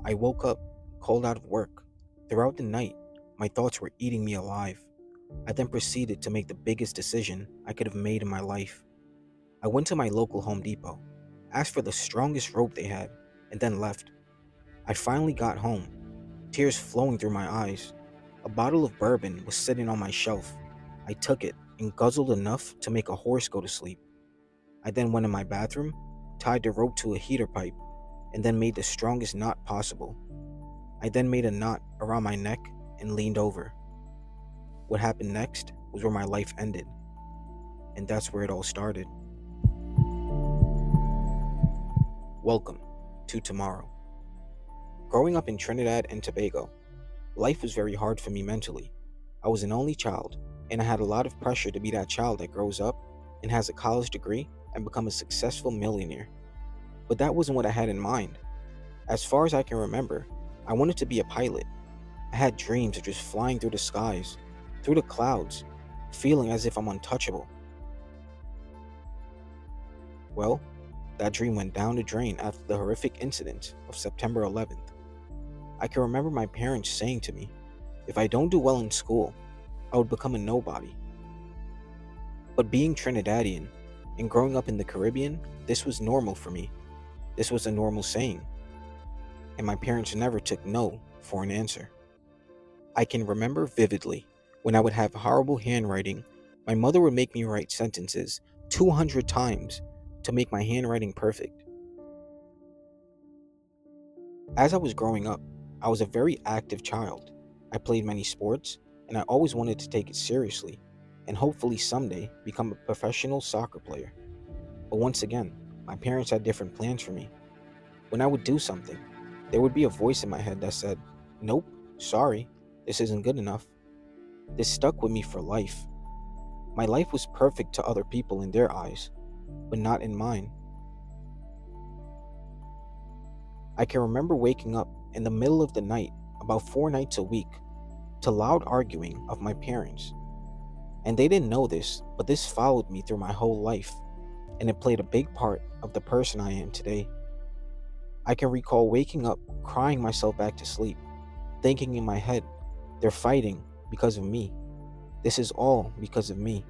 I woke up, called out of work. Throughout the night, my thoughts were eating me alive. I then proceeded to make the biggest decision I could have made in my life. I went to my local Home Depot, asked for the strongest rope they had, and then left. I finally got home, tears flowing through my eyes. A bottle of bourbon was sitting on my shelf. I took it and guzzled enough to make a horse go to sleep. I then went in my bathroom, tied the rope to a heater pipe, and then made the strongest knot possible. I then made a knot around my neck and leaned over. What happened next was where my life ended, and that's where it all started. Welcome to tomorrow. Growing up in Trinidad and Tobago, life was very hard for me mentally. I was an only child, and I had a lot of pressure to be that child that grows up and has a college degree and become a successful millionaire. But that wasn't what I had in mind. As far as I can remember, I wanted to be a pilot. I had dreams of just flying through the skies, through the clouds, feeling as if I'm untouchable. Well, that dream went down the drain after the horrific incident of September 11th. I can remember my parents saying to me, if I don't do well in school, I would become a nobody. But being Trinidadian and growing up in the Caribbean, this was normal for me. This was a normal saying, and my parents never took no for an answer. I can remember vividly when I would have horrible handwriting, my mother would make me write sentences 200 times to make my handwriting perfect. As I was growing up, I was a very active child. I played many sports, and I always wanted to take it seriously and hopefully someday become a professional soccer player. But once again, my parents had different plans for me. When I would do something, there would be a voice in my head that said, nope, sorry, this isn't good enough. This stuck with me for life. My life was perfect to other people in their eyes, but not in mine. I can remember waking up in the middle of the night about 4 nights a week to loud arguing of my parents. And they didn't know this, but this followed me through my whole life, and it played a big part of the person I am today. I can recall waking up, crying myself back to sleep, thinking in my head, they're fighting because of me. This is all because of me.